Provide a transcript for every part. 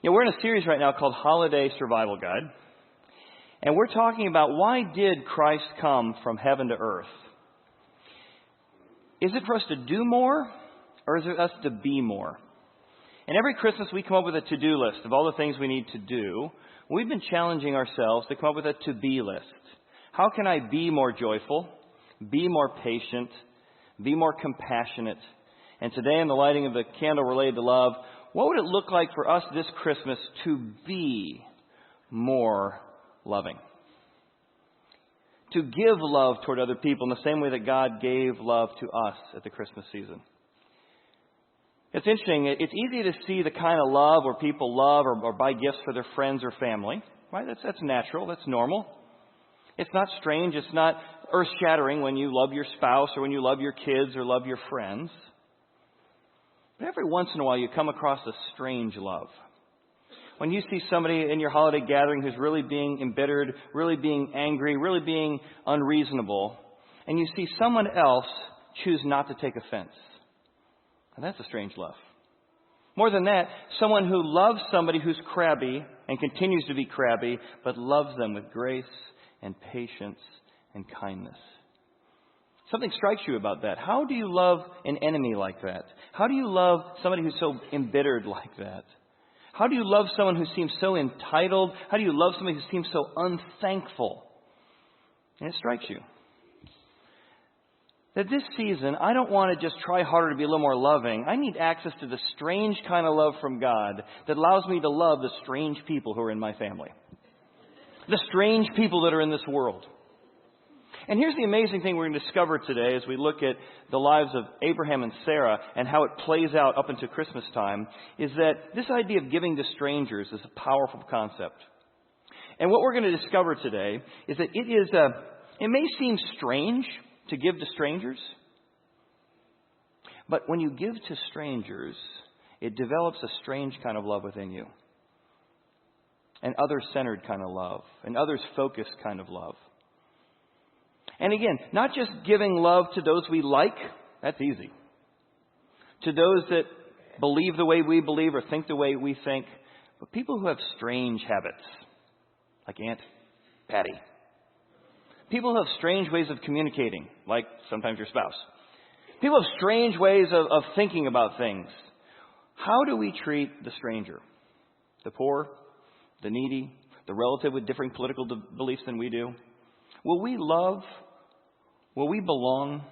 We're in a series right now called Holiday Survival Guide. And we're talking about why did Christ come from heaven to earth? Is it for us to do more, or is it us to be more? And every Christmas we come up with a to-do list of all the things we need to do. We've been challenging ourselves to come up with a to-be list. How can I be more joyful, be more patient, be more compassionate? And today, in the lighting of the candle related to love, what would it look like for us this Christmas to be more loving? To give love toward other people in the same way that God gave love to us at the Christmas season. It's interesting. It's easy to see the kind of love where people love or buy gifts for their friends or family. Right? That's natural. That's normal. It's not strange. It's not earth-shattering when you love your spouse or when you love your kids or love your friends. But every once in a while you come across a strange love. When you see somebody in your holiday gathering who's really being embittered, really being angry, really being unreasonable, and you see someone else choose not to take offense. And that's a strange love. More than that, someone who loves somebody who's crabby and continues to be crabby, but loves them with grace and patience and kindness. Something strikes you about that. How do you love an enemy like that? How do you love somebody who's so embittered like that? How do you love someone who seems so entitled? How do you love somebody who seems so unthankful? And it strikes you that this season, I don't want to just try harder to be a little more loving. I need access to the strange kind of love from God that allows me to love the strange people who are in my family. The strange people that are in this world. And here's the amazing thing we're going to discover today as we look at the lives of Abraham and Sarah and how it plays out up into Christmas time, is that this idea of giving to strangers is a powerful concept. And what we're going to discover today is that it may seem strange to give to strangers, but when you give to strangers, it develops a strange kind of love within you. An other-centered kind of love, an others-focused kind of love. And again, not just giving love to those we like, that's easy. To those that believe the way we believe or think the way we think, but people who have strange habits, like Aunt Patty. People who have strange ways of communicating, like sometimes your spouse. People have strange ways of thinking about things. How do we treat the stranger? The poor, the needy, the relative with different political beliefs than we do? Will we love? Will we belong?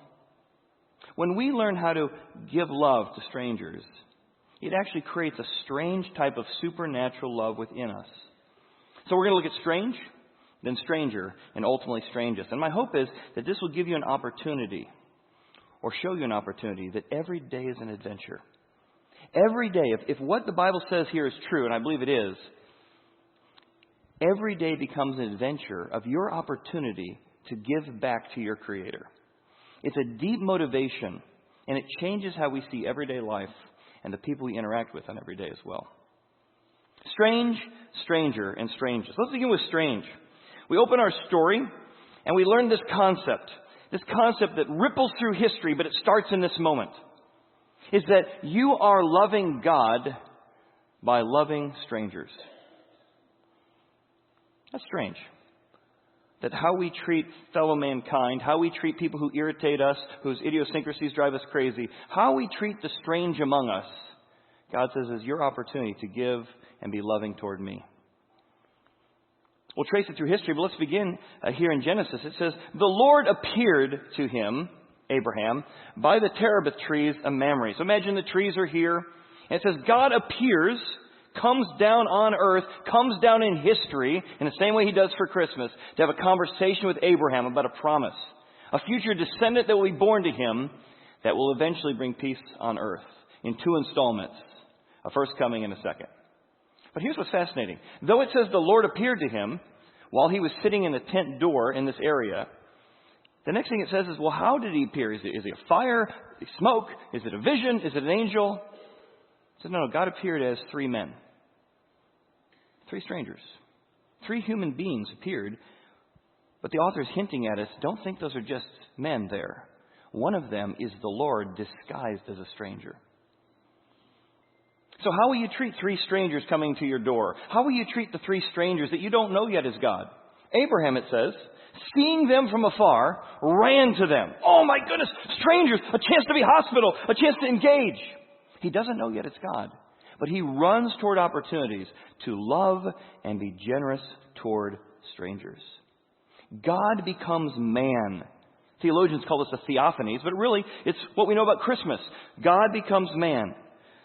When we learn how to give love to strangers, it actually creates a strange type of supernatural love within us. So we're going to look at strange, then stranger, and ultimately strangest. And my hope is that this will give you an opportunity, or show you an opportunity, that every day is an adventure. Every day, if what the Bible says here is true, and I believe it is, every day becomes an adventure of your opportunity to give back to your Creator. It's a deep motivation, and it changes how we see everyday life and the people we interact with on every day as well. Strange, stranger, and strangest. Let's begin with strange. We open our story, and we learn this concept that ripples through history, but it starts in this moment, is that you are loving God by loving strangers. That's strange. That how we treat fellow mankind, how we treat people who irritate us, whose idiosyncrasies drive us crazy, how we treat the strange among us, God says is your opportunity to give and be loving toward me. We'll trace it through history, but let's begin here in Genesis. It says, the Lord appeared to him, Abraham, by the terebinth trees of Mamre. So imagine the trees are here. And it says God appears, comes down on earth, comes down in history, in the same way he does for Christmas, to have a conversation with Abraham about a promise. A future descendant that will be born to him that will eventually bring peace on earth in two installments, a first coming and a second. But here's what's fascinating. Though it says the Lord appeared to him while he was sitting in the tent door in this area, the next thing it says is, well, how did he appear? Is it a fire? Is it smoke? Is it a vision? Is it an angel? It says, no, God appeared as three men. Three strangers. Three human beings appeared. But the author is hinting at us, don't think those are just men there. One of them is the Lord disguised as a stranger. So how will you treat 3 strangers coming to your door? How will you treat the 3 strangers that you don't know yet as God? Abraham, it says, seeing them from afar, ran to them. Oh my goodness, strangers, a chance to be hospitable, a chance to engage. He doesn't know yet it's God, but he runs toward opportunities to love and be generous toward strangers. God becomes man. Theologians call this a theophanies, but really it's what we know about Christmas. God becomes man.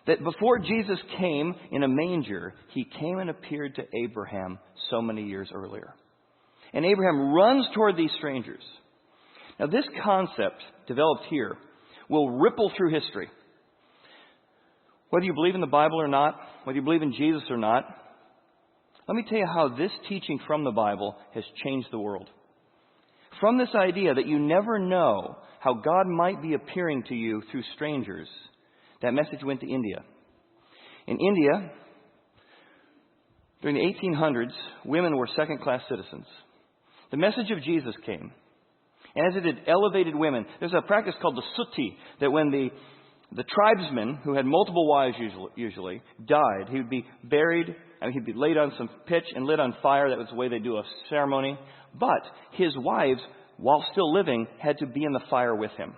That before Jesus came in a manger, he came and appeared to Abraham so many years earlier. And Abraham runs toward these strangers. Now this concept developed here will ripple through history. Whether you believe in the Bible or not, whether you believe in Jesus or not, let me tell you how this teaching from the Bible has changed the world. From this idea that you never know how God might be appearing to you through strangers, that message went to India. In India, during the 1800s, women were second-class citizens. The message of Jesus came. And as it had elevated women, there's a practice called the sutti, that when the tribesman, who had multiple wives usually, died, he would be buried, he'd be laid on some pitch and lit on fire. That was the way they do a ceremony. But his wives, while still living, had to be in the fire with him.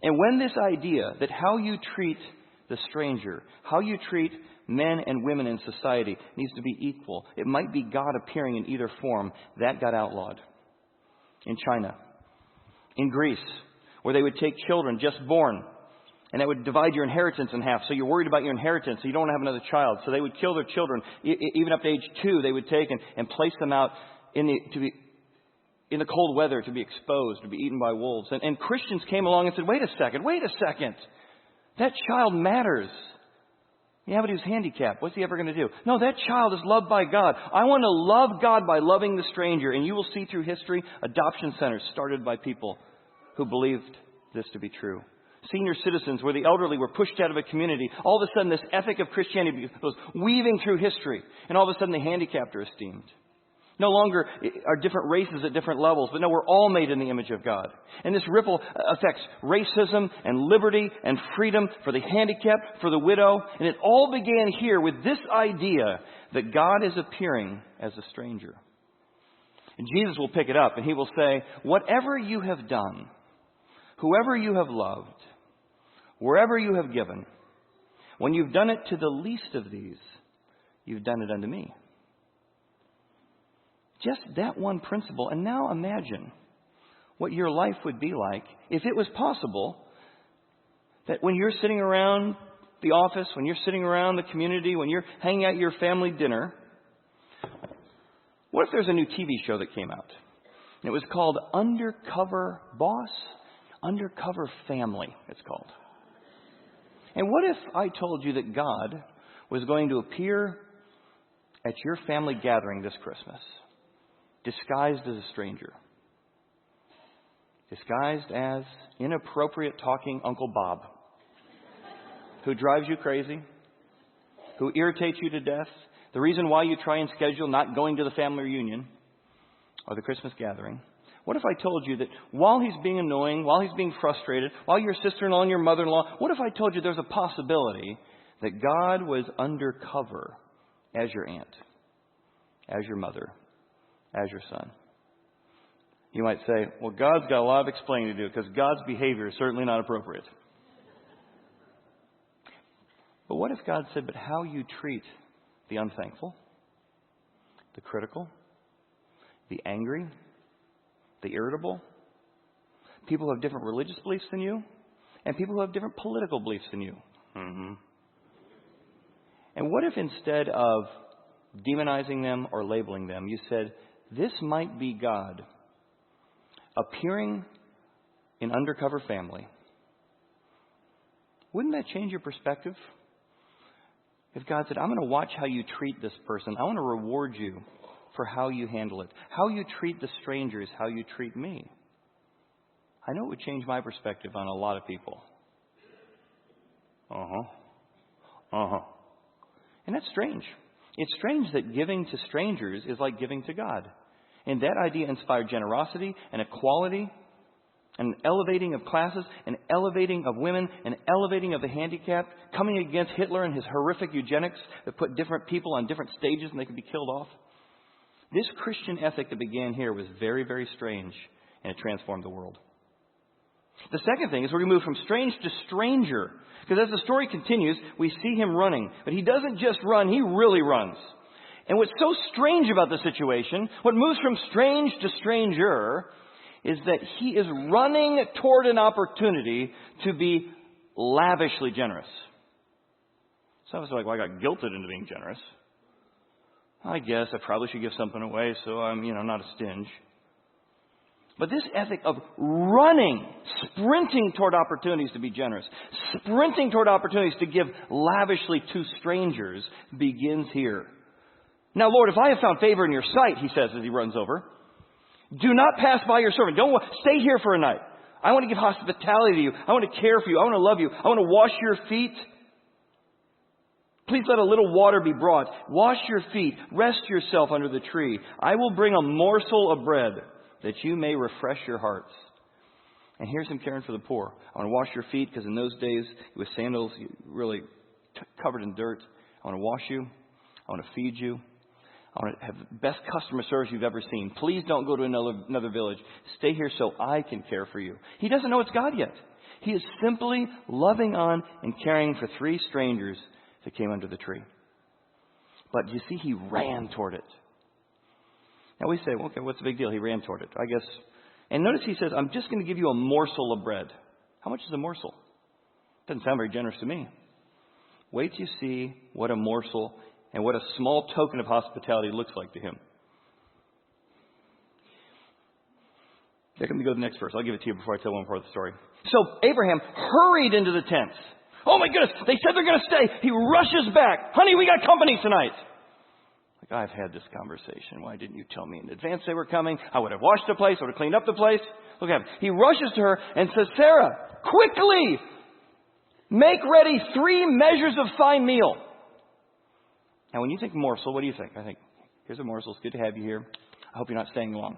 And when this idea that how you treat the stranger, how you treat men and women in society needs to be equal, it might be God appearing in either form, that got outlawed. In China, in Greece, where they would take children just born, and that would divide your inheritance in half. So you're worried about your inheritance, so you don't want to have another child. So they would kill their children. Even up to age 2, they would take and place them out in the cold weather to be exposed, to be eaten by wolves. And Christians came along and said, wait a second. That child matters. Yeah, but he was handicapped. What's he ever going to do? No, that child is loved by God. I want to love God by loving the stranger. And you will see through history adoption centers started by people who believed this to be true. Senior citizens, where the elderly were pushed out of a community. All of a sudden, this ethic of Christianity was weaving through history. And all of a sudden, the handicapped are esteemed. No longer are different races at different levels, but no, we're all made in the image of God. And this ripple affects racism and liberty and freedom for the handicapped, for the widow. And it all began here with this idea that God is appearing as a stranger. And Jesus will pick it up and he will say, whatever you have done, whoever you have loved, wherever you have given, when you've done it to the least of these, you've done it unto me. Just that one principle. And now imagine what your life would be like if it was possible that when you're sitting around the office, when you're sitting around the community, when you're hanging out at your family dinner, what if there's a new TV show that came out? And it was called Undercover Boss, Undercover Family, it's called. And what if I told you that God was going to appear at your family gathering this Christmas, disguised as a stranger, disguised as inappropriate talking Uncle Bob, who drives you crazy, who irritates you to death, the reason why you try and schedule not going to the family reunion or the Christmas gathering? What if I told you that while he's being annoying, while he's being frustrated, while your sister-in-law and your mother-in-law, what if I told you there's a possibility that God was undercover as your aunt, as your mother, as your son? You might say, well, God's got a lot of explaining to do because God's behavior is certainly not appropriate. But what if God said, but how you treat the unthankful, the critical, the angry, the irritable, people who have different religious beliefs than you, and people who have different political beliefs than you? Mm-hmm. And what if instead of demonizing them or labeling them, you said, this might be God appearing in undercover family? Wouldn't that change your perspective? If God said, I'm going to watch how you treat this person. I want to reward you for how you handle it. How you treat the strangers, how you treat me. I know it would change my perspective on a lot of people. And that's strange. It's strange that giving to strangers is like giving to God. And that idea inspired generosity and equality an elevating of classes, an elevating of women, an elevating of the handicapped, coming against Hitler and his horrific eugenics that put different people on different stages and they could be killed off. This Christian ethic that began here was very, very strange, and it transformed the world. The second thing is we're going to move from strange to stranger. Because as the story continues, we see him running. But he doesn't just run, he really runs. And what's so strange about the situation, what moves from strange to stranger, is that he is running toward an opportunity to be lavishly generous. Some of us are like, well, I got guilted into being generous. I guess I probably should give something away, so I'm, not a stinge. But this ethic of running, sprinting toward opportunities to be generous, sprinting toward opportunities to give lavishly to strangers begins here. Now, Lord, if I have found favor in your sight, he says as he runs over, do not pass by your servant. Don't stay here for a night. I want to give hospitality to you. I want to care for you. I want to love you. I want to wash your feet. Please let a little water be brought. Wash your feet. Rest yourself under the tree. I will bring a morsel of bread that you may refresh your hearts. And here's him caring for the poor. I want to wash your feet because in those days, with sandals really covered in dirt. I want to wash you. I want to feed you. I want to have the best customer service you've ever seen. Please don't go to another village. Stay here so I can care for you. He doesn't know it's God yet. He is simply loving on and caring for 3 strangers that came under the tree. But you see, he ran toward it. Now we say, okay, what's the big deal? He ran toward it, I guess. And notice he says, I'm just going to give you a morsel of bread. How much is a morsel? Doesn't sound very generous to me. Wait till you see what a morsel and what a small token of hospitality looks like to him. Let me go to the next verse. I'll give it to you before I tell one part of the story. So Abraham hurried into the tents. Oh my goodness, they said they're going to stay. He rushes back. Honey, we got company tonight. Like, I've had this conversation. Why didn't you tell me in advance they were coming? I would have washed the place. I would have cleaned up the place. Look at him. He rushes to her and says, Sarah, quickly make ready 3 measures of fine meal. Now, when you think morsel, what do you think? I think, here's a morsel. It's good to have you here. I hope you're not staying long.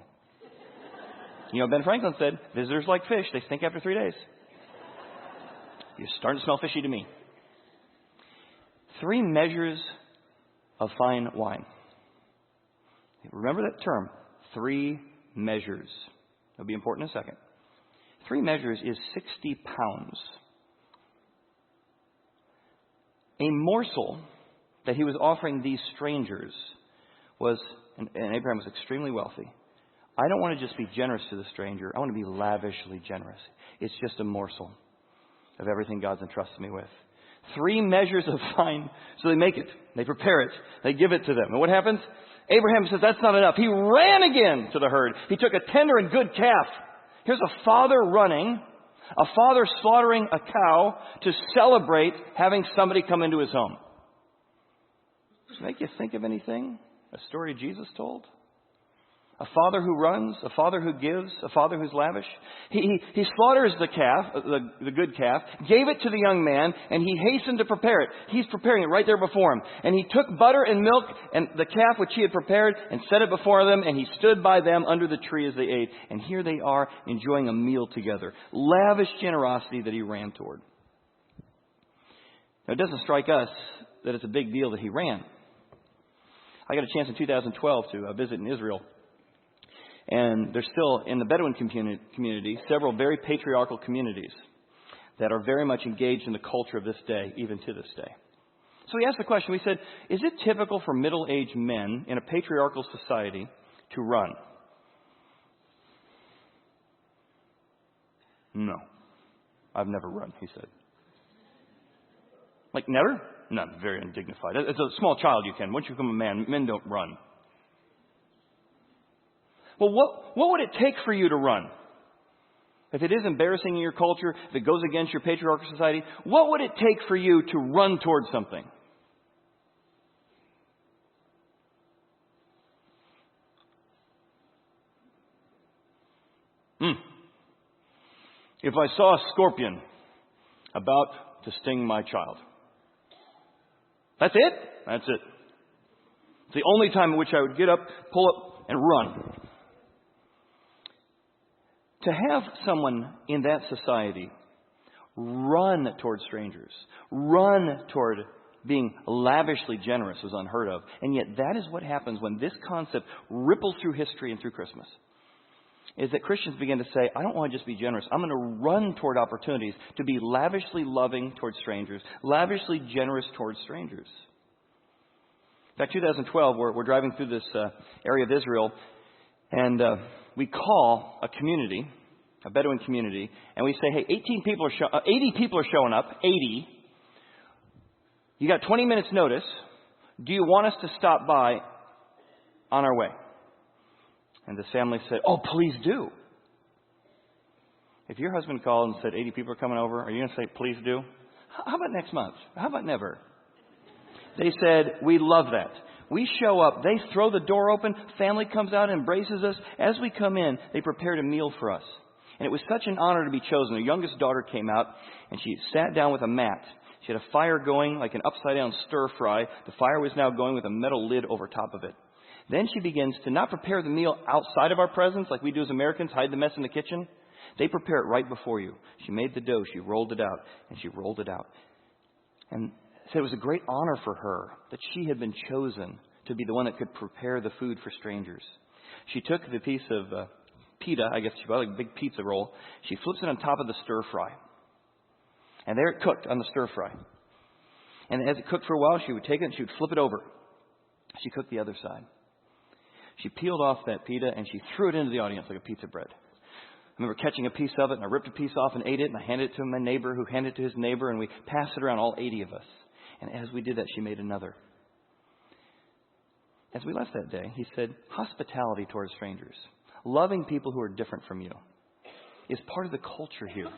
Ben Franklin said, visitors like fish. They stink after 3 days. You're starting to smell fishy to me. 3 measures of fine wine. Remember that term, 3 measures. It'll be important in a second. 3 measures is 60 pounds. A morsel that he was offering these strangers was, and Abraham was extremely wealthy. I don't want to just be generous to the stranger. I want to be lavishly generous. It's just a morsel of everything God's entrusted me with. 3 measures of fine. So they make it. They prepare it. They give it to them. And what happens? Abraham says that's not enough. He ran again to the herd. He took a tender and good calf. Here's a father running. A father slaughtering a cow to celebrate having somebody come into his home. Does it make you think of anything? A story Jesus told? A father who runs, a father who gives, a father who's lavish. He slaughters the calf, the good calf, gave it to the young man, and he hastened to prepare it. He's preparing it right there before him. And he took butter and milk and the calf which he had prepared and set it before them, and he stood by them under the tree as they ate. And here they are enjoying a meal together. Lavish generosity that he ran toward. Now, it doesn't strike us that it's a big deal that he ran. I got a chance in 2012 to visit in Israel. And there's still, in the Bedouin community, several very patriarchal communities that are very much engaged in the culture of this day, even to this day. So we asked the question, we said, is it typical for middle-aged men in a patriarchal society to run? No. I've never run, he said. Like, never? No, very undignified. As a small child you can. Once you become a man, men don't run. Well, what would it take for you to run? If it is embarrassing in your culture, if it goes against your patriarchal society, what would it take for you to run towards something? If I saw a scorpion about to sting my child. That's it? That's it. It's the only time in which I would get up, pull up, and run. To have someone in that society run toward strangers, run toward being lavishly generous was unheard of. And yet that is what happens when this concept ripples through history and through Christmas. Is that Christians begin to say, I don't want to just be generous. I'm going to run toward opportunities to be lavishly loving toward strangers, lavishly generous toward strangers. In fact, 2012, we're driving through this area of Israel, and we call a community, a Bedouin community, and we say, hey, 80 people are showing up, 80. You got 20 minutes notice. Do you want us to stop by on our way? And this family said, oh, please do. If your husband called and said 80 people are coming over, are you going to say, please do? How about next month? How about never? They said, we love that. We show up. They throw the door open. Family comes out and embraces us. As we come in, they prepared a meal for us. And it was such an honor to be chosen. Their youngest daughter came out, and she sat down with a mat. She had a fire going, like an upside-down stir-fry. The fire was now going with a metal lid over top of it. Then she begins to not prepare the meal outside of our presence, like we do as Americans, hide the mess in the kitchen. They prepare it right before you. She made the dough. She rolled it out, and she rolled it out. And said it was a great honor for her that she had been chosen to be the one that could prepare the food for strangers. She took the piece of pita, I guess she bought like a big pizza roll. She flips it on top of the stir-fry. And there it cooked on the stir-fry. And as it cooked for a while, she would take it and she would flip it over. She cooked the other side. She peeled off that pita and she threw it into the audience like a pizza bread. I remember catching a piece of it, and I ripped a piece off and ate it, and I handed it to my neighbor who handed it to his neighbor, and we passed it around, all 80 of us. And as we did that, she made another. As we left that day, he said, hospitality towards strangers, loving people who are different from you, is part of the culture here.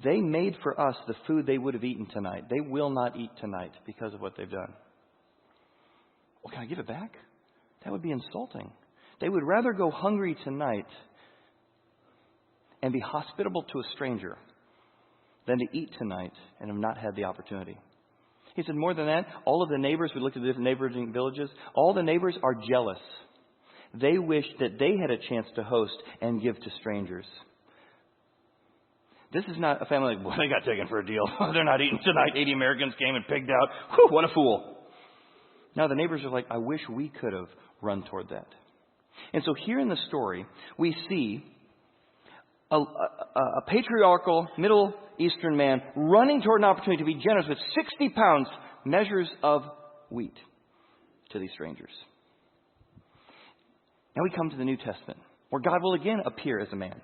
They made for us the food they would have eaten tonight. They will not eat tonight because of what they've done. Well, can I give it back? That would be insulting. They would rather go hungry tonight and be hospitable to a stranger than to eat tonight and have not had the opportunity. He said more than that, all of the neighbors, we looked at the different neighboring villages, all the neighbors are jealous. They wish that they had a chance to host and give to strangers. This is not a family like, well, they got taken for a deal. They're not eating tonight. 80 Americans came and pigged out. Whew, what a fool. Now the neighbors are like, I wish we could have run toward that. And so here in the story, we see a patriarchal Middle Eastern man running toward an opportunity to be generous with 60 pounds measures of wheat to these strangers. Now we come to the New Testament, where God will again appear as a man.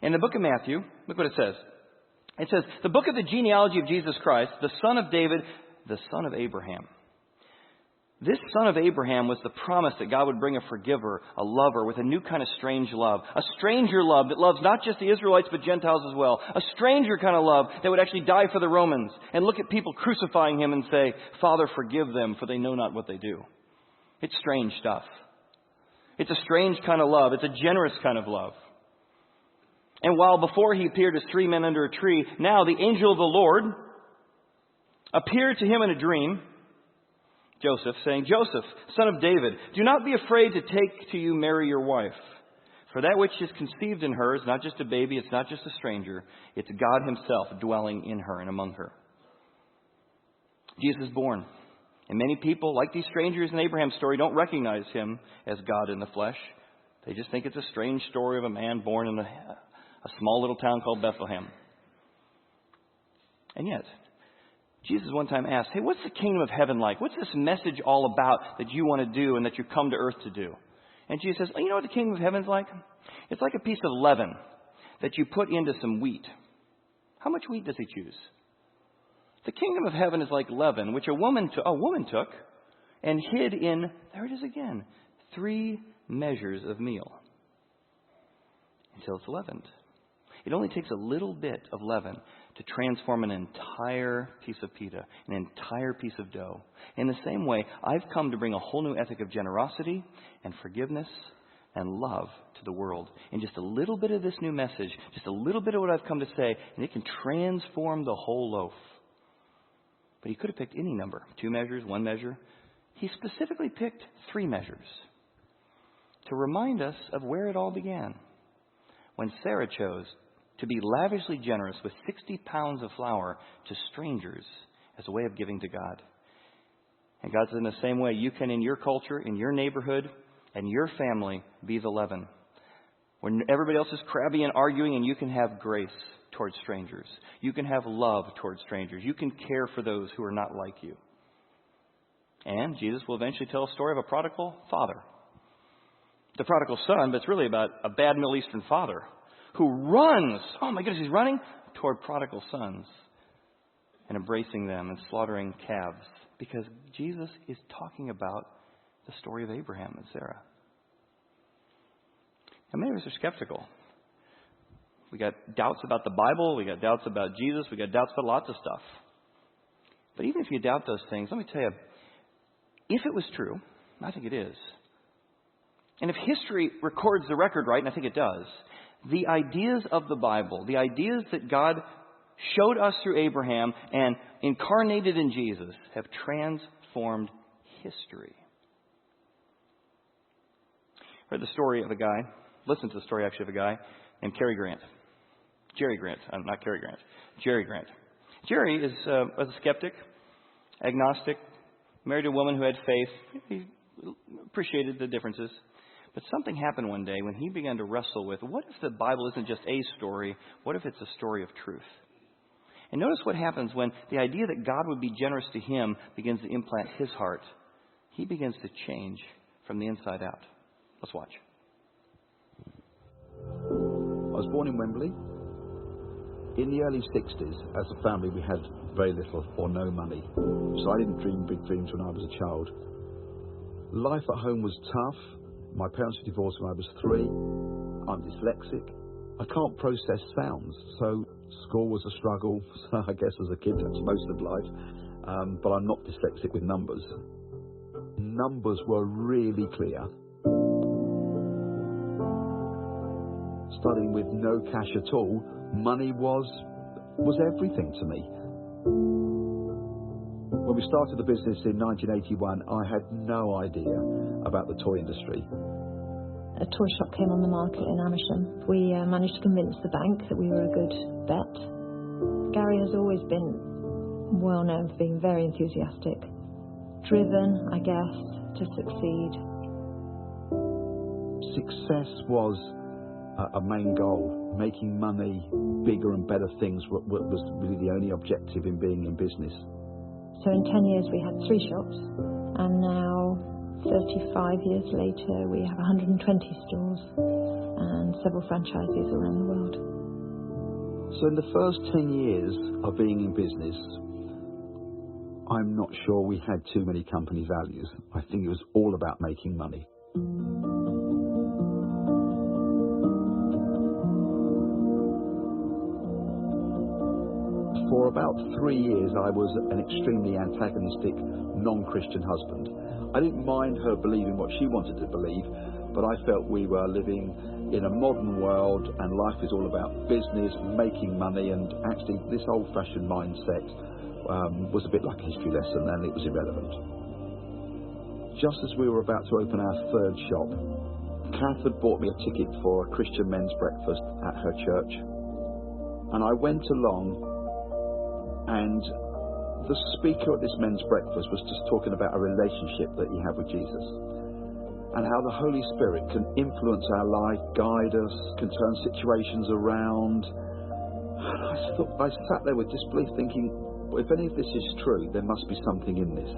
In the book of Matthew, look what it says. It says, the book of the genealogy of Jesus Christ, the son of David, the son of Abraham. This son of Abraham was the promise that God would bring a forgiver, a lover with a new kind of strange love. A stranger love that loves not just the Israelites but Gentiles as well. A stranger kind of love that would actually die for the Romans and look at people crucifying him and say, Father, forgive them, for they know not what they do. It's strange stuff. It's a strange kind of love. It's a generous kind of love. And while before he appeared as three men under a tree, now the angel of the Lord appeared to him in a dream, Joseph, saying, Joseph, son of David, do not be afraid to take to you Mary your wife. For that which is conceived in her is not just a baby, it's not just a stranger, it's God himself dwelling in her and among her. Jesus is born. And many people, like these strangers in Abraham's story, don't recognize him as God in the flesh. They just think it's a strange story of a man born in a small little town called Bethlehem. And yet, Jesus one time asked, hey, what's the kingdom of heaven like? What's this message all about that you want to do and that you come to earth to do? And Jesus says, oh, you know what the kingdom of heaven's like? It's like a piece of leaven that you put into some wheat. How much wheat does he choose? The kingdom of heaven is like leaven, which a woman took and hid in, there it is again, 3 measures of meal until it's leavened. It only takes a little bit of leaven to transform an entire piece of pita, an entire piece of dough. In the same way, I've come to bring a whole new ethic of generosity and forgiveness and love to the world. And just a little bit of this new message, just a little bit of what I've come to say, and it can transform the whole loaf. But he could have picked any number, 2 measures, 1 measure. He specifically picked 3 measures to remind us of where it all began. when Sarah chose to be lavishly generous with 60 pounds of flour to strangers as a way of giving to God. And God says in the same way, you can in your culture, in your neighborhood, and your family be the leaven. When everybody else is crabby and arguing, and you can have grace towards strangers. You can have love towards strangers. You can care for those who are not like you. And Jesus will eventually tell a story of a prodigal father. The prodigal son, but it's really about a bad Middle Eastern father who runs, oh my goodness, he's running toward prodigal sons and embracing them and slaughtering calves. Because Jesus is talking about the story of Abraham and Sarah. Now, many of us are skeptical. We got doubts about the Bible. We got doubts about Jesus. We got doubts about lots of stuff. But even if you doubt those things, let me tell you, if it was true, I think it is. And if history records the record right, and I think it does, the ideas of the Bible, the ideas that God showed us through Abraham and incarnated in Jesus have transformed history. I heard the story of a guy, listened to the story actually of a guy named Jerry Grant. Jerry is was a skeptic, agnostic, married to a woman who had faith. He appreciated the differences. But something happened one day when he began to wrestle with, what if the Bible isn't just a story? What if it's a story of truth? And notice what happens when the idea that God would be generous to him begins to implant his heart. He begins to change from the inside out. Let's watch. I was born in Wembley. In the early 60s, as a family, we had very little or no money. So I didn't dream big dreams when I was a child. Life at home was tough. My parents were divorced when I was 3. I'm dyslexic. I can't process sounds, so school was a struggle. So I guess as a kid, that's most of life. But I'm not dyslexic with numbers. Numbers were really clear. Starting with no cash at all, money was everything to me. When we started the business in 1981, I had no idea about the toy industry. A toy shop came on the market in Amersham. We managed to convince the bank that we were a good bet. Gary has always been well known for being very enthusiastic, driven, I guess, to succeed. Success was a main goal. Making money, bigger and better things was really the only objective in being in business. So in 10 years we had 3 shops, and now 35 years later we have 120 stores and several franchises around the world. So in the first 10 years of being in business, I'm not sure we had too many company values. I think it was all about making money. For about 3 years, I was an extremely antagonistic, non-Christian husband. I didn't mind her believing what she wanted to believe, but I felt we were living in a modern world and life is all about business, making money, and actually this old-fashioned mindset was a bit like a history lesson and it was irrelevant. Just as we were about to open our 3rd shop, Kath had bought me a ticket for a Christian men's breakfast at her church, and I went along. And the speaker at this men's breakfast was just talking about a relationship that you have with Jesus and how the Holy Spirit can influence our life, guide us, can turn situations around. And I sat there with disbelief thinking, well, if any of this is true, there must be something in this.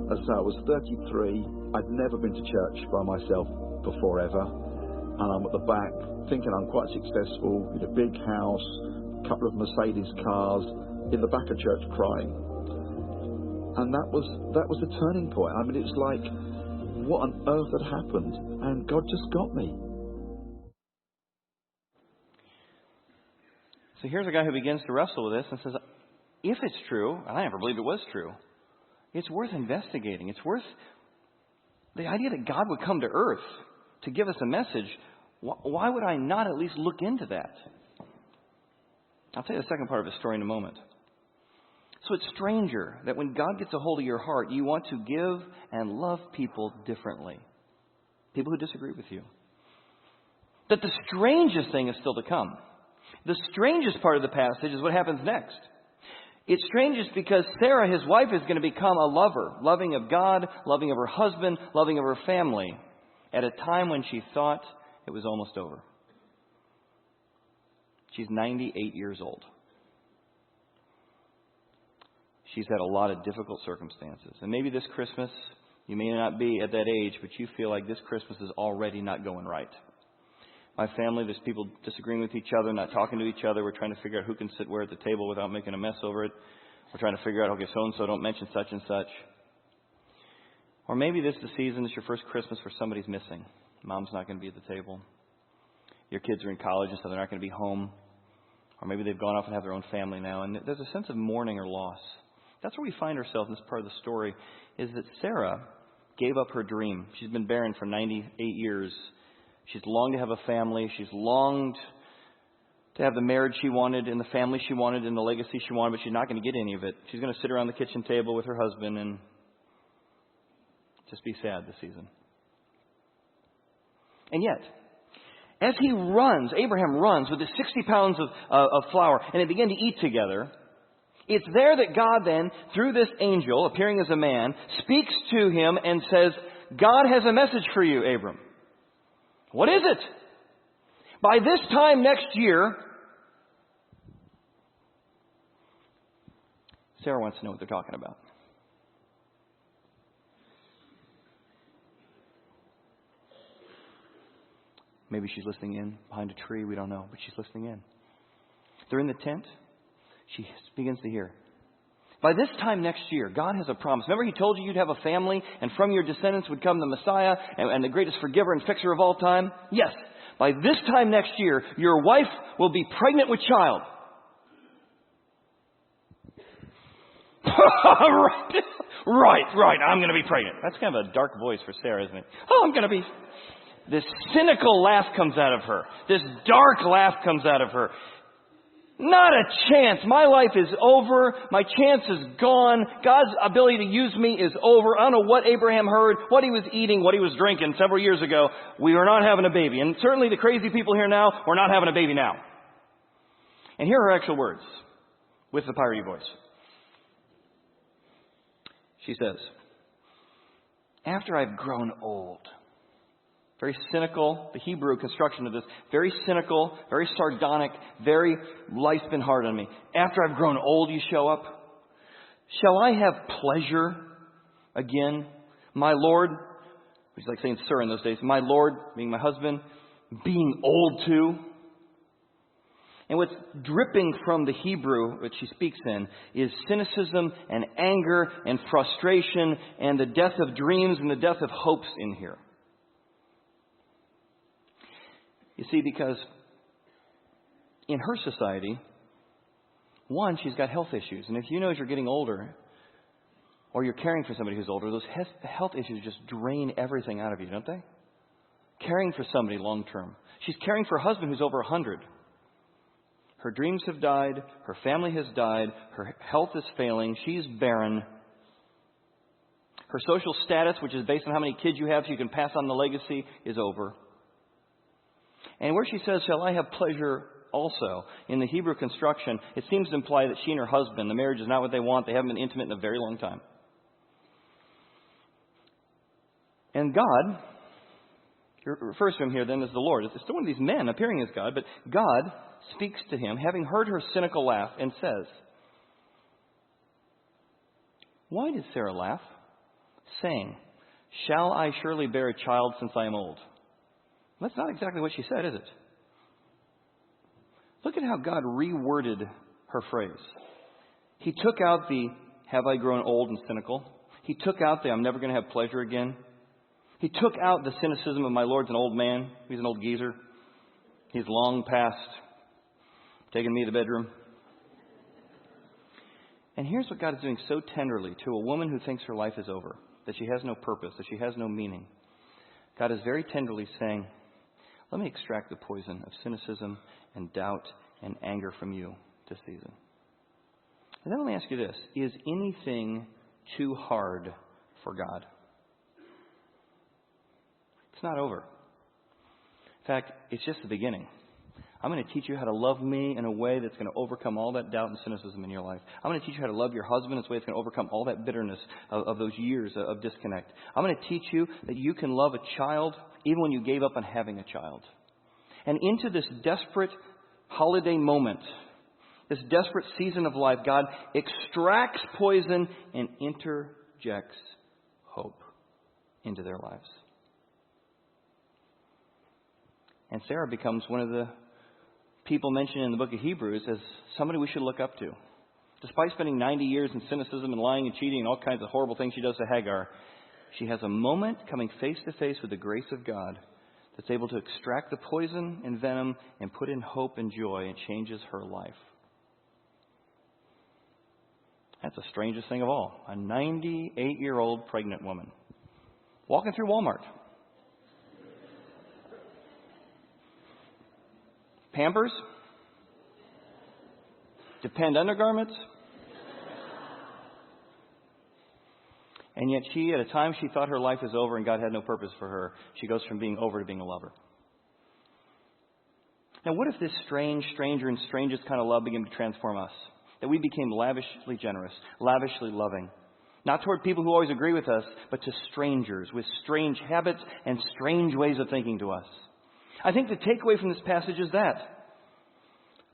As I was 33, I'd never been to church by myself before ever. And I'm at the back thinking I'm quite successful, in a big house, couple of Mercedes cars, in the back of church crying. And that was the turning point. I mean, it was like, what on earth had happened? And God just got me. So here's a guy who begins to wrestle with this and says, if it's true, and I never believed it was true, it's worth investigating. It's worth the idea that God would come to earth to give us a message. Why would I not at least look into that? I'll tell you the second part of his story in a moment. So it's stranger that when God gets a hold of your heart, you want to give and love people differently. People who disagree with you. that the strangest thing is still to come. The strangest part of the passage is what happens next. It's strangest because Sarah, his wife, is going to become a lover, loving of God, loving of her husband, loving of her family, at a time when she thought it was almost over. She's 98 years old. She's had a lot of difficult circumstances. And maybe this Christmas, you may not be at that age, but you feel like this Christmas is already not going right. My family, there's people disagreeing with each other, not talking to each other. We're trying to figure out who can sit where at the table without making a mess over it. We're trying to figure out, okay, so-and-so don't mention such and such. Or maybe this is the season, it's your first Christmas where somebody's missing. Mom's not going to be at the table. Your kids are in college and so they're not going to be home. Or maybe they've gone off and have their own family now. And there's a sense of mourning or loss. That's where we find ourselves in this part of the story, is that Sarah gave up her dream. She's been barren for 98 years. She's longed to have a family. She's longed to have the marriage she wanted and the family she wanted and the legacy she wanted, but she's not going to get any of it. She's going to sit around the kitchen table with her husband and just be sad this season. And yet, as Abraham runs with his 60 pounds of flour, and they begin to eat together, it's there that God then, through this angel appearing as a man, speaks to him and says, God has a message for you, Abram. What is it? By this time next year, Sarah wants to know what they're talking about. Maybe she's listening in behind a tree. We don't know, but she's listening in. They're in the tent. She begins to hear. By this time next year, God has a promise. Remember, He told you you'd have a family, and from your descendants would come the Messiah and the greatest forgiver and fixer of all time? Yes. By this time next year, your wife will be pregnant with child. Right. I'm going to be pregnant. That's kind of a dark voice for Sarah, isn't it? Oh, I'm going to be... This cynical laugh comes out of her. This dark laugh comes out of her. Not a chance. My life is over. My chance is gone. God's ability to use me is over. I don't know what Abraham heard, what he was eating, what he was drinking several years ago. We are not having a baby. And certainly the crazy people here now, we're not having a baby now. And here are her actual words with the piratey voice. She says, after I've grown old. Very cynical, the Hebrew construction of this. Very cynical, very sardonic, very, life's been hard on me. After I've grown old, you show up. Shall I have pleasure again? My Lord, which is like saying sir in those days. My Lord, being my husband, being old too. And what's dripping from the Hebrew, which she speaks in, is cynicism and anger and frustration and the death of dreams and the death of hopes in here. You see, because in her society, one, she's got health issues. And if you know as you're getting older, or you're caring for somebody who's older, those health issues just drain everything out of you, don't they? Caring for somebody long term. She's caring for a husband who's over 100. Her dreams have died. Her family has died. Her health is failing. She's barren. Her social status, which is based on how many kids you have so you can pass on the legacy, is over. And where she says, shall I have pleasure also, in the Hebrew construction, it seems to imply that she and her husband, the marriage is not what they want. They haven't been intimate in a very long time. And God, he refers to him here then as the Lord. It's still one of these men appearing as God, but God speaks to him, having heard her cynical laugh, and says, why did Sarah laugh, saying, shall I surely bear a child since I am old? That's not exactly what she said, is it? Look at how God reworded her phrase. He took out the, have I grown old and cynical? He took out the, I'm never going to have pleasure again. He took out the cynicism of my Lord's an old man. He's an old geezer. He's long past taking me to the bedroom. And here's what God is doing so tenderly to a woman who thinks her life is over, that she has no purpose, that she has no meaning. God is very tenderly saying, let me extract the poison of cynicism and doubt and anger from you this season. And then let me ask you this. Is anything too hard for God? It's not over. In fact, it's just the beginning. I'm going to teach you how to love me in a way that's going to overcome all that doubt and cynicism in your life. I'm going to teach you how to love your husband in a way that's going to overcome all that bitterness of those years of disconnect. I'm going to teach you that you can love a child even when you gave up on having a child. And into this desperate holiday moment, this desperate season of life, God extracts poison and interjects hope into their lives. And Sarah becomes one of the people mentioned in the book of Hebrews as somebody we should look up to. Despite spending 90 years in cynicism and lying and cheating and all kinds of horrible things she does to Hagar, she has a moment coming face to face with the grace of God that's able to extract the poison and venom and put in hope and joy, and changes her life. That's the strangest thing of all. A 98-year-old pregnant woman walking through Walmart. Pampers? Depend undergarments? And yet she, at a time she thought her life was over and God had no purpose for her, she goes from being over to being a lover. Now what if this stranger and strangest kind of love began to transform us? That we became lavishly generous, lavishly loving. Not toward people who always agree with us, but to strangers with strange habits and strange ways of thinking to us. I think the takeaway from this passage is that.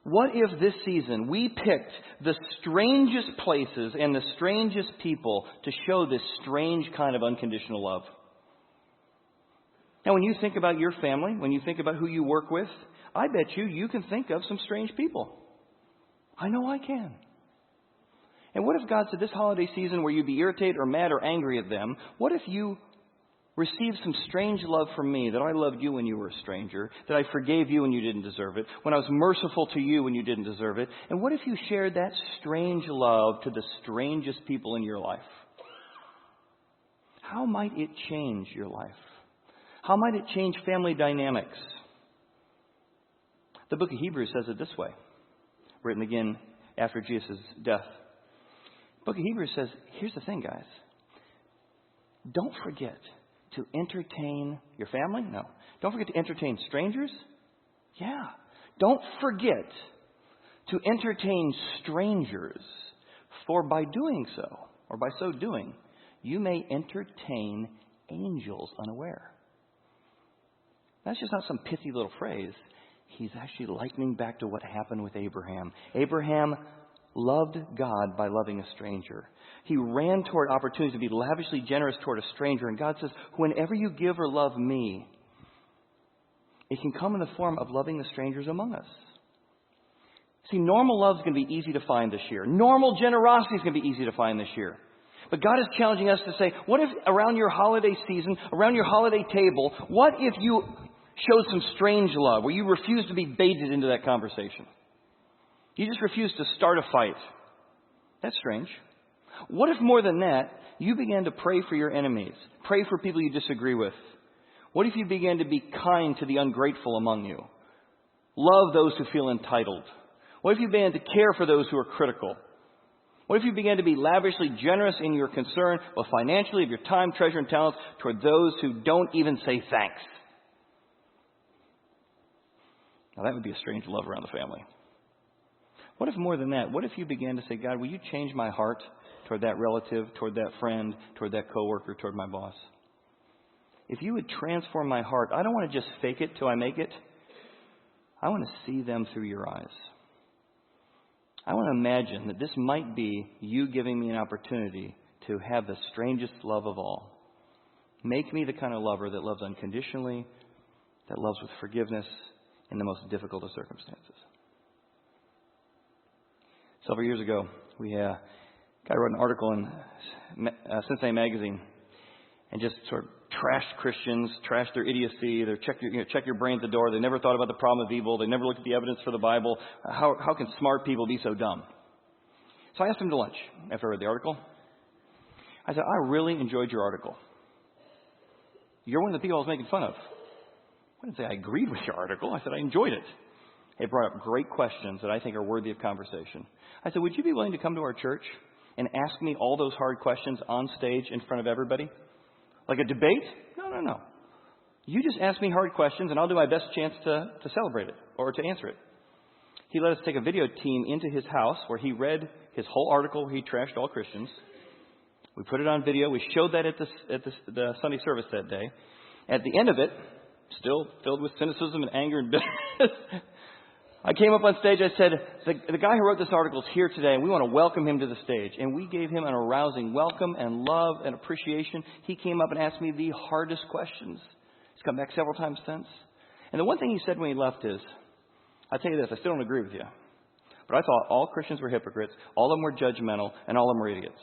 What if this season we picked the strangest places and the strangest people to show this strange kind of unconditional love? Now, when you think about your family, when you think about who you work with, I bet you can think of some strange people. I know I can. And what if God said this holiday season where you'd be irritated or mad or angry at them, what if you received some strange love from me, that I loved you when you were a stranger, that I forgave you when you didn't deserve it, when I was merciful to you when you didn't deserve it? And what if you shared that strange love to the strangest people in your life? How might it change your life? How might it change family dynamics? The book of Hebrews says it this way, written again after Jesus' death. The book of Hebrews says, here's the thing, guys. Don't forget to entertain your family? No. Don't forget to entertain strangers? Yeah. Don't forget to entertain strangers, for by doing so, or by so doing, you may entertain angels unaware. That's just not some pithy little phrase. He's actually likening back to what happened with Abraham. Abraham loved God by loving a stranger. He ran toward opportunities to be lavishly generous toward a stranger. And God says, whenever you give or love me, it can come in the form of loving the strangers among us. See, normal love is going to be easy to find this year. Normal generosity is going to be easy to find this year. But God is challenging us to say, what if around your holiday season, around your holiday table, what if you showed some strange love where you refused to be baited into that conversation? You just refused to start a fight. That's strange. What if more than that, you began to pray for your enemies, pray for people you disagree with? What if you began to be kind to the ungrateful among you? Love those who feel entitled? What if you began to care for those who are critical? What if you began to be lavishly generous in your concern, both financially, of your time, treasure, and talents, toward those who don't even say thanks? Now that would be a strange love around the family. What if more than that? What if you began to say, God, will you change my heart toward that relative, toward that friend, toward that coworker, toward my boss? If you would transform my heart, I don't want to just fake it till I make it. I want to see them through your eyes. I want to imagine that this might be you giving me an opportunity to have the strangest love of all. Make me the kind of lover that loves unconditionally, that loves with forgiveness in the most difficult of circumstances. Several years ago, a guy wrote an article in Cincinnati Magazine and just sort of trashed Christians, trashed their idiocy. They check your brain at the door. They never thought about the problem of evil. They never looked at the evidence for the Bible. How can smart people be so dumb? So I asked him to lunch after I read the article. I said, I really enjoyed your article. You're one of the people I was making fun of. I didn't say I agreed with your article. I said I enjoyed it. It brought up great questions that I think are worthy of conversation. I said, would you be willing to come to our church and ask me all those hard questions on stage in front of everybody? Like a debate? No. You just ask me hard questions, and I'll do my best chance to celebrate it or to answer it. He let us take a video team into his house where he read his whole article where he trashed all Christians. We put it on video. We showed that at the Sunday service that day. At the end of it, still filled with cynicism and anger and bitterness, I came up on stage. I said, the guy who wrote this article is here today, and we want to welcome him to the stage. And we gave him an arousing welcome and love and appreciation. He came up and asked me the hardest questions. He's come back several times since. And the one thing he said when he left is, I'll tell you this, I still don't agree with you. But I thought all Christians were hypocrites, all of them were judgmental, and all of them were idiots.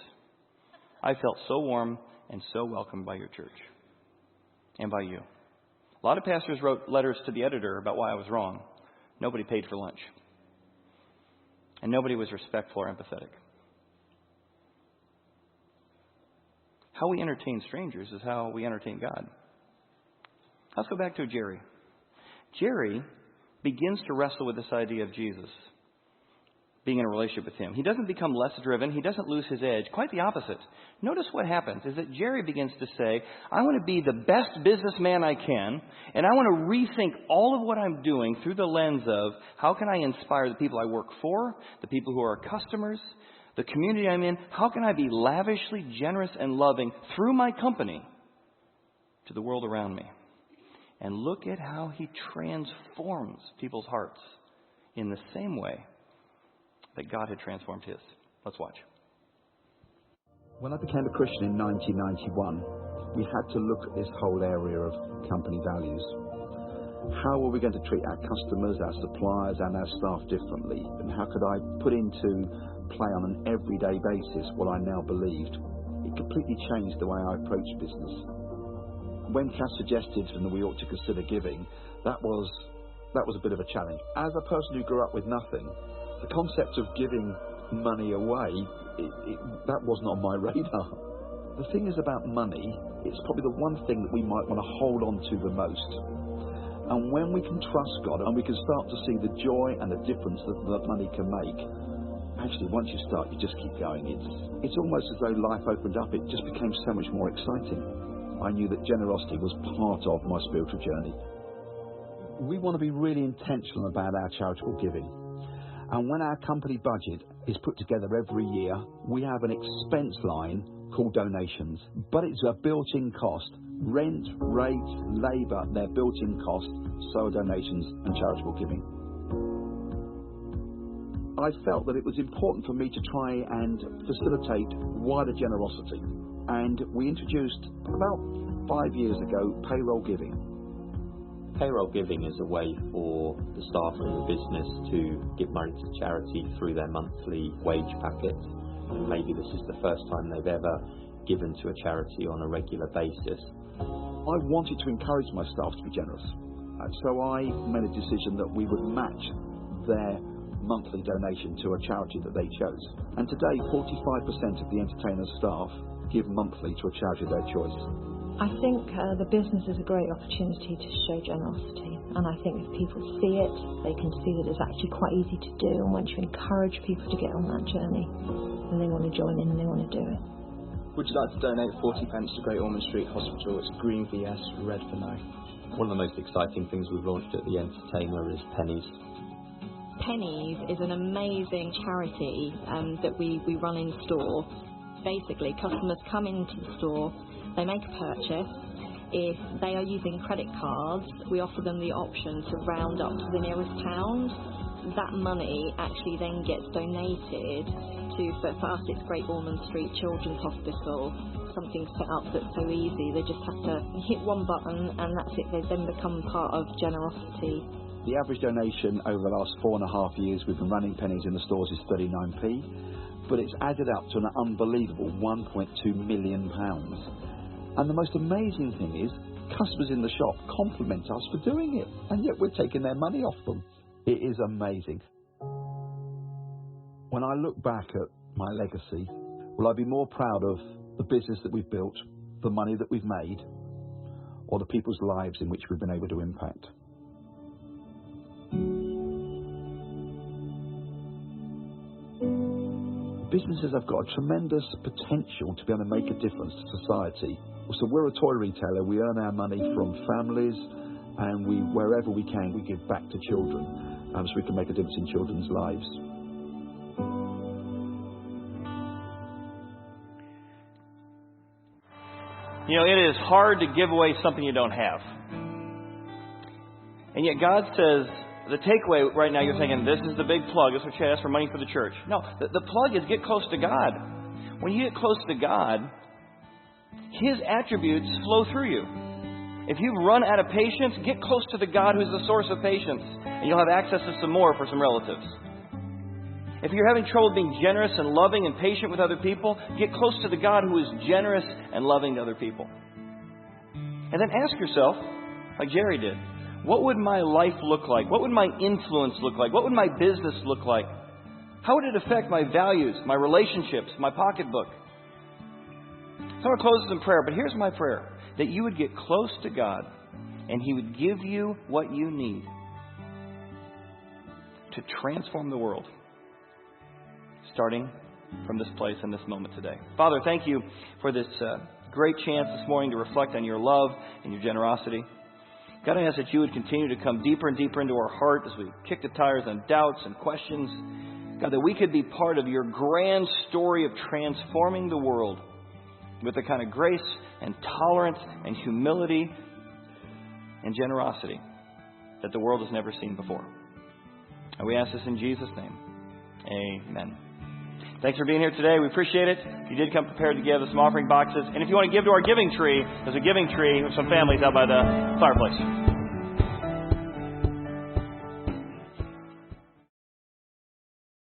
I felt so warm and so welcomed by your church and by you. A lot of pastors wrote letters to the editor about why I was wrong. Nobody paid for lunch. And nobody was respectful or empathetic. How we entertain strangers is how we entertain God. Let's go back to Jerry. Jerry begins to wrestle with this idea of Jesus, being in a relationship with him. He doesn't become less driven. He doesn't lose his edge. Quite the opposite. Notice what happens is that Jerry begins to say, I want to be the best businessman I can, and I want to rethink all of what I'm doing through the lens of how can I inspire the people I work for, the people who are customers, the community I'm in. How can I be lavishly generous and loving through my company to the world around me? And look at how he transforms people's hearts in the same way that God had transformed his. Let's watch. When I became a Christian in 1991, we had to look at this whole area of company values. How were we going to treat our customers, our suppliers, and our staff differently? And how could I put into play on an everyday basis what I now believed? It completely changed the way I approached business. When Cass suggested that we ought to consider giving, that was a bit of a challenge. As a person who grew up with nothing, the concept of giving money away, that wasn't on my radar. The thing is about money, it's probably the one thing that we might want to hold on to the most. And when we can trust God and we can start to see the joy and the difference that money can make, actually once you start, you just keep going. It's almost as though life opened up. It just became so much more exciting. I knew that generosity was part of my spiritual journey. We want to be really intentional about our charitable giving. And when our company budget is put together every year, we have an expense line called donations. But it's a built-in cost. Rent, rates, labour, they're built-in costs, so are donations and charitable giving. I felt that it was important for me to try and facilitate wider generosity. And we introduced, about 5 years ago, payroll giving. Payroll giving is a way for the staff in the business to give money to charity through their monthly wage packet. And maybe this is the first time they've ever given to a charity on a regular basis. I wanted to encourage my staff to be generous. So I made a decision that we would match their monthly donation to a charity that they chose. And today, 45% of the Entertainers staff give monthly to a charity of their choice. I think the business is a great opportunity to show generosity, and I think if people see it, they can see that it's actually quite easy to do, and once you encourage people to get on that journey, then they want to join in and they want to do it. Would you like to donate 40 pence to Great Ormond Street Hospital? It's green for yes, red for no. One of the most exciting things we've launched at the Entertainer is Pennies. Pennies is an amazing charity that we run in store. Basically, customers come into the store, they make a purchase. If they are using credit cards, we offer them the option to round up to the nearest pound. That money actually then gets donated to, for us it's Great Ormond Street Children's Hospital. Something set up that's so easy, they just have to hit one button and that's it, they then become part of generosity. The average donation over the last 4.5 years we've been running Pennies in the stores is 39p. But it's added up to an unbelievable £1.2 million. And the most amazing thing is, customers in the shop compliment us for doing it, and yet we're taking their money off them. It is amazing. When I look back at my legacy, will I be more proud of the business that we've built, the money that we've made, or the people's lives in which we've been able to impact? Businesses have got a tremendous potential to be able to make a difference to society So we're a toy retailer. We earn our money from families, and wherever we can, we give back to children, so we can make a difference in children's lives. You know, it is hard to give away something you don't have. And yet God says, the takeaway right now, you're thinking, this is the big plug. This is what you ask for money for the church. No, the plug is get close to God. When you get close to God, His attributes flow through you. If you've run out of patience, get close to the God who's the source of patience, and you'll have access to some more for some relatives. If you're having trouble being generous and loving and patient with other people, get close to the God who is generous and loving to other people. And then ask yourself, like Jerry did, what would my life look like? What would my influence look like? What would my business look like? How would it affect my values, my relationships, my pocketbook? So I'm going to close this in prayer, but here's my prayer. That you would get close to God and He would give you what you need to transform the world, starting from this place and this moment today. Father, thank you for this great chance this morning to reflect on your love and your generosity. God, I ask that you would continue to come deeper and deeper into our heart as we kick the tires on doubts and questions. God, that we could be part of your grand story of transforming the world with the kind of grace and tolerance and humility and generosity that the world has never seen before. And we ask this in Jesus' name. Amen. Thanks for being here today. We appreciate it. If you did come prepared to give us some offering boxes. And if you want to give to our giving tree, there's a giving tree with some families out by the fireplace.